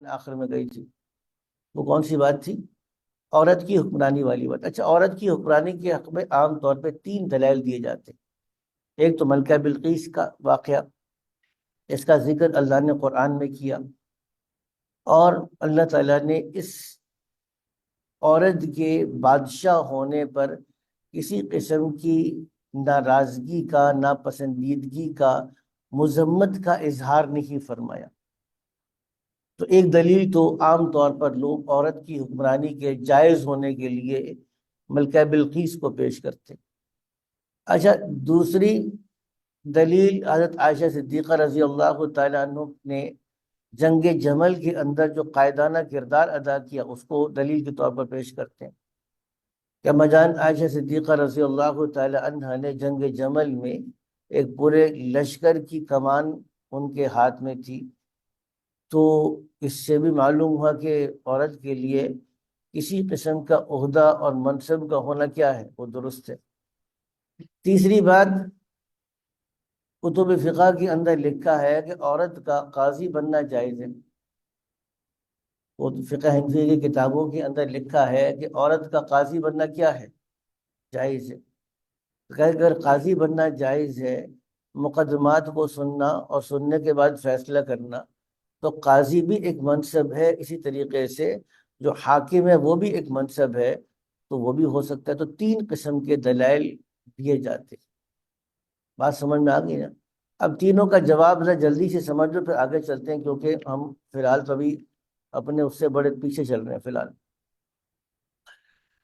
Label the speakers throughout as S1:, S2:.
S1: آخر میں گئی تھی، وہ کون سی بات تھی؟ عورت کی حکمرانی والی بات۔ اچھا، عورت کی حکمرانی کے حق میں عام طور پہ 3 دلائل دیے جاتے ہیں۔ ایک تو ملکہ بلقیس کا واقعہ، اس کا ذکر اللہ نے قرآن میں کیا، اور اللہ تعالیٰ نے اس عورت کے بادشاہ ہونے پر کسی قسم کی ناراضگی کا، ناپسندیدگی کا، مذمت کا اظہار نہیں فرمایا۔ تو ایک دلیل تو عام طور پر لوگ عورت کی حکمرانی کے جائز ہونے کے لیے ملکہ بلقیس کو پیش کرتے۔ اچھا، دوسری دلیل حضرت عائشہ صدیقہ رضی اللہ تعالیٰ عنہ نے جنگ جمل کے اندر جو قائدانہ کردار ادا کیا، اس کو دلیل کے طور پر پیش کرتے ہیں کہ اما جان عائشہ صدیقہ رضی اللہ تعالیٰ عنہ نے جنگ جمل میں ایک پورے لشکر کی کمان ان کے ہاتھ میں تھی۔ تو اس سے بھی معلوم ہوا کہ عورت کے لیے کسی قسم کا عہدہ اور منصب کا ہونا کیا ہے، وہ درست ہے۔ تیسری بات، کتب فقہ کے اندر لکھا ہے کہ عورت کا قاضی بننا جائز ہے۔ وہ فقہ حنفی کی کتابوں کے اندر لکھا ہے کہ عورت کا قاضی بننا کیا ہے، جائز ہے۔ کہ اگر قاضی بننا جائز ہے، مقدمات کو سننا اور سننے کے بعد فیصلہ کرنا، تو قاضی بھی ایک منصب ہے۔ اسی طریقے سے جو حاکم ہے وہ بھی ایک منصب ہے، تو وہ بھی ہو سکتا ہے۔ تو 3 قسم کے دلائل دیے جاتے۔ بات سمجھ میں آ گئی نا؟ اب تینوں کا جواب ذرا جلدی سے سمجھ لو، پھر آگے چلتے ہیں، کیونکہ ہم فی الحال تو ابھی اپنے اس سے بڑے پیچھے چل رہے ہیں فی الحال۔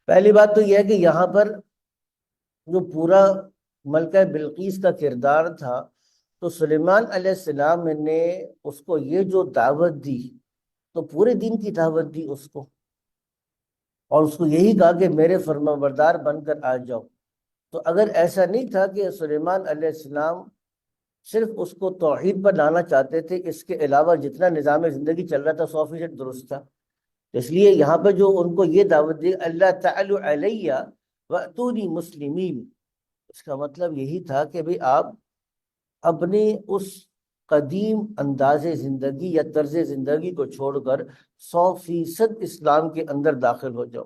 S1: پہلی بات تو یہ ہے کہ یہاں پر جو پورا ملکہ بلقیس کا کردار تھا، تو سلیمان علیہ السلام نے اس کو یہ جو دعوت دی، تو پورے دین کی دعوت دی اس کو، اور اس کو یہی کہا کہ میرے فرما بردار بن کر آ جاؤ۔ تو اگر ایسا نہیں تھا کہ سلیمان علیہ السلام صرف اس کو توحید پر لانا چاہتے تھے، اس کے علاوہ جتنا نظام زندگی چل رہا تھا 100% درست تھا، اس لیے یہاں پہ جو ان کو یہ دعوت دی، اللہ تعالی علیہ واتونی مسلمین، اس کا مطلب یہی تھا کہ بھئی آپ اپنی اس قدیم انداز زندگی یا طرز زندگی کو چھوڑ کر 100% اسلام کے اندر داخل ہو جاؤ۔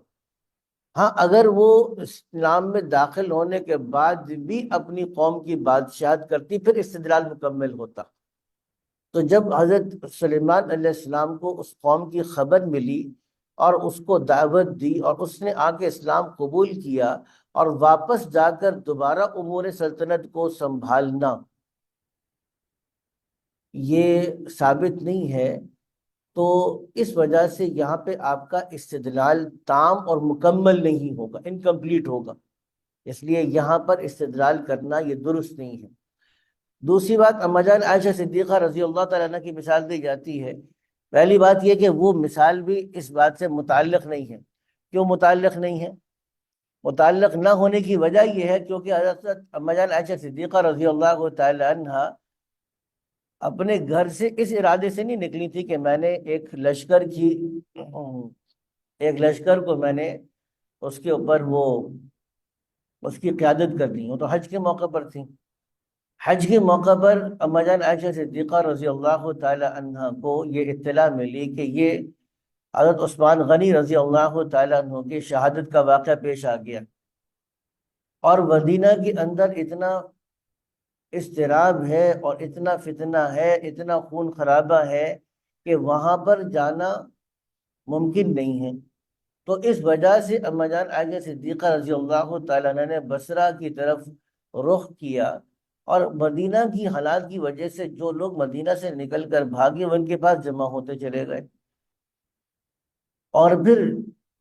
S1: ہاں، اگر وہ اسلام میں داخل ہونے کے بعد بھی اپنی قوم کی بادشاہت کرتی، پھر استدلال مکمل ہوتا۔ تو جب حضرت سلیمان علیہ السلام کو اس قوم کی خبر ملی اور اس کو دعوت دی، اور اس نے آ کے اسلام قبول کیا، اور واپس جا کر دوبارہ امور سلطنت کو سنبھالنا، یہ ثابت نہیں ہے، تو اس وجہ سے یہاں پہ آپ کا استدلال تام اور مکمل نہیں ہوگا، انکمپلیٹ ہوگا۔ اس لیے یہاں پر استدلال کرنا یہ درست نہیں ہے۔ دوسری بات، اما جان عائشہ صدیقہ رضی اللہ تعالیٰ عنہ کی مثال دی جاتی ہے۔ پہلی بات یہ کہ وہ مثال بھی اس بات سے متعلق نہیں ہے۔ کیوں متعلق نہیں ہے؟ متعلق نہ ہونے کی وجہ یہ ہے کیونکہ حضرت اما جان عائشہ صدیقہ رضی اللہ تعالیٰ عنہ اپنے گھر سے اس ارادے سے نہیں نکلی تھی کہ میں نے ایک لشکر کو میں نے اس کے اوپر اس کی قیادت کرنی ہو۔ تو حج کے موقع پر تھی۔ حج کے موقع پر اما جان عائشہ صدیقہ رضی اللہ تعالی عنہ کو یہ اطلاع ملی کہ یہ حضرت عثمان غنی رضی اللہ تعالی عنہ کی شہادت کا واقعہ پیش آ گیا، اور مدینہ کے اندر اتنا اضطراب ہے اور اتنا فتنہ ہے، اتنا خون خرابہ ہے کہ وہاں پر جانا ممکن نہیں ہے۔ تو اس وجہ سے اما جان عائشہ صدیقہ رضی اللہ تعالیٰ عنہ نے بصرہ کی طرف رخ کیا، اور مدینہ کی حالات کی وجہ سے جو لوگ مدینہ سے نکل کر بھاگے وہ ان کے پاس جمع ہوتے چلے گئے، اور پھر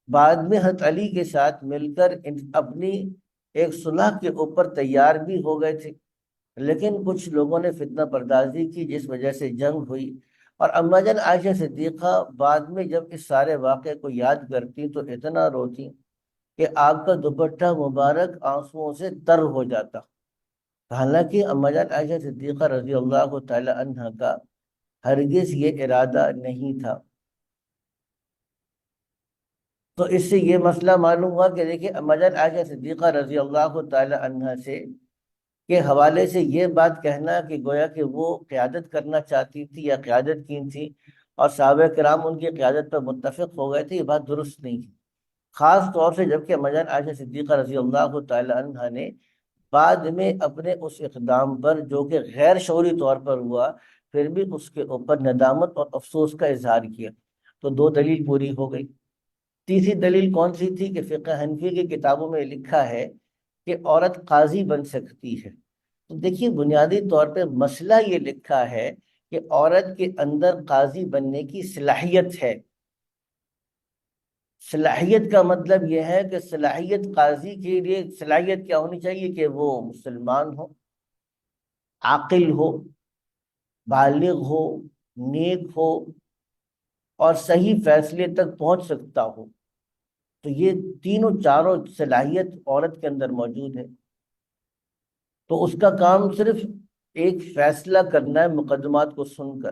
S1: بعد میں حضرت علی کے ساتھ مل کر اپنی ایک صلح کے اوپر تیار بھی ہو گئے تھے، لیکن کچھ لوگوں نے فتنہ پردازی کی جس وجہ سے جنگ ہوئی۔ اور اما جان عائشہ صدیقہ بعد میں جب اس سارے واقعے کو یاد کرتی تو اتنا روتی کہ آپ کا دوپٹہ مبارک آنسوؤں سے تر ہو جاتا۔ حالانکہ اما جان عائشہ صدیقہ رضی اللہ تعالی عنہ کا ہرگز یہ ارادہ نہیں تھا۔ تو اس سے یہ مسئلہ معلوم ہوا کہ دیکھیں، اما جان عائشہ صدیقہ رضی اللہ تعالی عنہ کے حوالے سے یہ بات کہنا کہ گویا کہ وہ قیادت کرنا چاہتی تھی یا قیادت کی تھی، اور صحابہ کرام ان کی قیادت پر متفق ہو گئے تھے، یہ بات درست نہیں ہے، خاص طور سے جبکہ مجان عائشہ صدیقہ رضی اللہ تعالی عنہ نے بعد میں اپنے اس اقدام پر جو کہ غیر شعوری طور پر ہوا، پھر بھی اس کے اوپر ندامت اور افسوس کا اظہار کیا، تو دو دلیل پوری ہو گئی۔ تیسری دلیل کون سی تھی کہ فقہ حنفی کی کتابوں میں لکھا ہے کہ عورت قاضی بن سکتی ہے۔ تو دیکھیے بنیادی طور پہ مسئلہ یہ لکھا ہے کہ عورت کے اندر قاضی بننے کی صلاحیت ہے۔ صلاحیت کا مطلب یہ ہے کہ صلاحیت قاضی کے لیے صلاحیت کیا ہونی چاہیے کہ وہ مسلمان ہو، عاقل ہو، بالغ ہو، نیک ہو اور صحیح فیصلے تک پہنچ سکتا ہو۔ تو یہ تینوں چاروں صلاحیت عورت کے اندر موجود ہے، تو اس کا کام صرف ایک فیصلہ کرنا ہے مقدمات کو سن کر،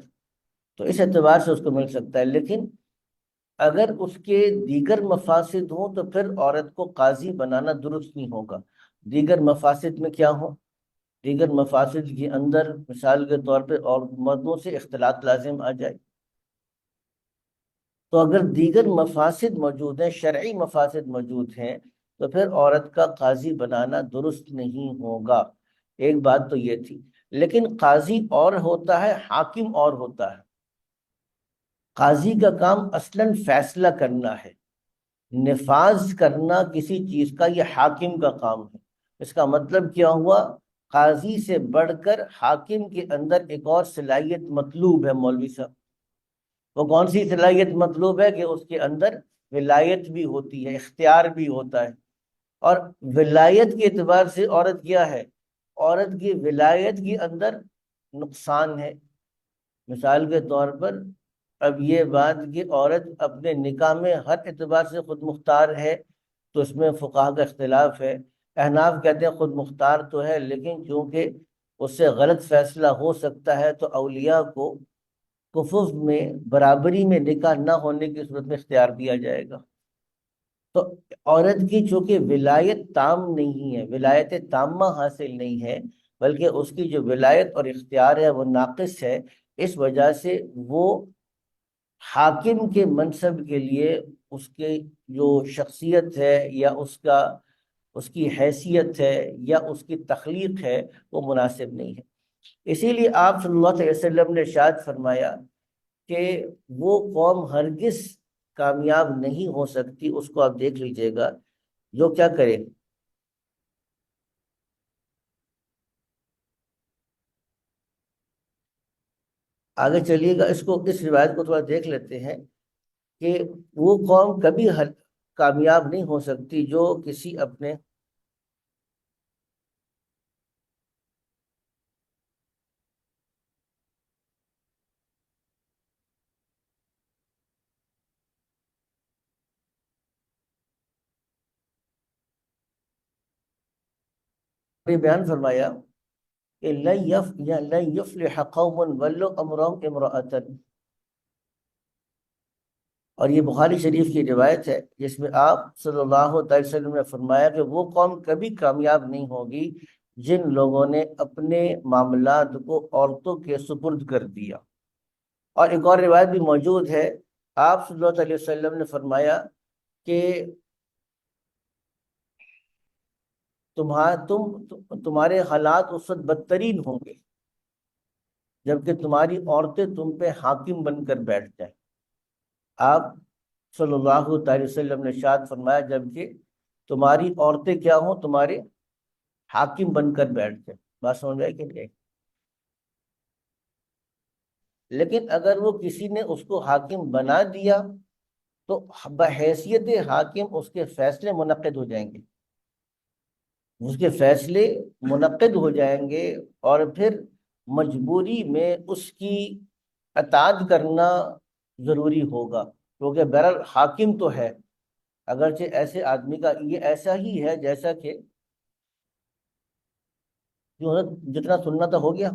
S1: تو اس اعتبار سے اس کو مل سکتا ہے۔ لیکن اگر اس کے دیگر مفاسد ہوں تو پھر عورت کو قاضی بنانا درست نہیں ہوگا۔ دیگر مفاسد میں کیا ہوں؟ دیگر مفاسد کے اندر مثال کے طور پہ اور مردوں سے اختلاط لازم آ جائے، تو اگر دیگر مفاسد موجود ہیں، شرعی مفاسد موجود ہیں، تو پھر عورت کا قاضی بنانا درست نہیں ہوگا۔ ایک بات تو یہ تھی۔ لیکن قاضی اور ہوتا ہے، حاکم اور ہوتا ہے۔ قاضی کا کام اصلاً فیصلہ کرنا ہے، نفاذ کرنا کسی چیز کا یہ حاکم کا کام ہے۔ اس کا مطلب کیا ہوا؟ قاضی سے بڑھ کر حاکم کے اندر ایک اور صلاحیت مطلوب ہے مولوی صاحب۔ وہ کون سی صلاحیت مطلوب ہے؟ کہ اس کے اندر ولایت بھی ہوتی ہے، اختیار بھی ہوتا ہے۔ اور ولایت کے اعتبار سے عورت کیا ہے؟ عورت کی ولایت کے اندر نقصان ہے۔ مثال کے طور پر اب یہ بات کہ عورت اپنے نکاح میں ہر اعتبار سے خود مختار ہے، تو اس میں فقہا کا اختلاف ہے۔ احناف کہتے ہیں خود مختار تو ہے، لیکن چونکہ اس سے غلط فیصلہ ہو سکتا ہے تو اولیاء کو کفف میں برابری میں نکاح نہ ہونے کی صورت میں اختیار دیا جائے گا۔ تو عورت کی چونکہ ولایت تام نہیں ہے، ولایت تامہ حاصل نہیں ہے، بلکہ اس کی جو ولایت اور اختیار ہے وہ ناقص ہے، اس وجہ سے وہ حاکم کے منصب کے لیے اس کے جو شخصیت ہے یا اس کی حیثیت ہے یا اس کی تخلیق ہے وہ مناسب نہیں ہے۔ اسی لیے آپ صلی اللہ علیہ وسلم نے ارشاد فرمایا کہ وہ قوم ہرگز کامیاب نہیں ہو سکتی، اس کو آپ دیکھ لیجئے گا، جو کیا کرے؟ آگے چلیے گا، اس روایت کو تھوڑا دیکھ لیتے ہیں کہ وہ قوم کبھی کامیاب نہیں ہو سکتی جو کسی اپنے بیان فرمایا کہ لن يفلح قوم ولوا امرهم امرأة، اور یہ بخاری شریف کی روایت ہے جس میں آپ صلی اللہ علیہ وسلم نے فرمایا کہ وہ قوم کبھی کامیاب نہیں ہوگی جن لوگوں نے اپنے معاملات کو عورتوں کے سپرد کر دیا۔ اور ایک اور روایت بھی موجود ہے، آپ صلی اللہ علیہ وسلم نے فرمایا کہ تمہارے حالات اس وقت بدترین ہوں گے جبکہ تمہاری عورتیں تم پہ حاکم بن کر بیٹھ جائیں۔ آپ صلی اللہ علیہ وسلم نے ارشاد فرمایا جبکہ تمہاری عورتیں کیا ہوں؟ تمہارے حاکم بن کر بیٹھ جائیں۔ بات سمجھ آئی کہ نہیں؟ لیکن اگر وہ کسی نے اس کو حاکم بنا دیا تو بحیثیت حاکم اس کے فیصلے منعقد ہو جائیں گے، اس کے فیصلے منعقد ہو جائیں گے، اور پھر مجبوری میں اس کی اطاعت کرنا ضروری ہوگا، کیونکہ بہرحال حاکم تو ہے، اگرچہ ایسے آدمی کا یہ ایسا ہی ہے جیسا کہ جتنا سننا تھا ہو گیا۔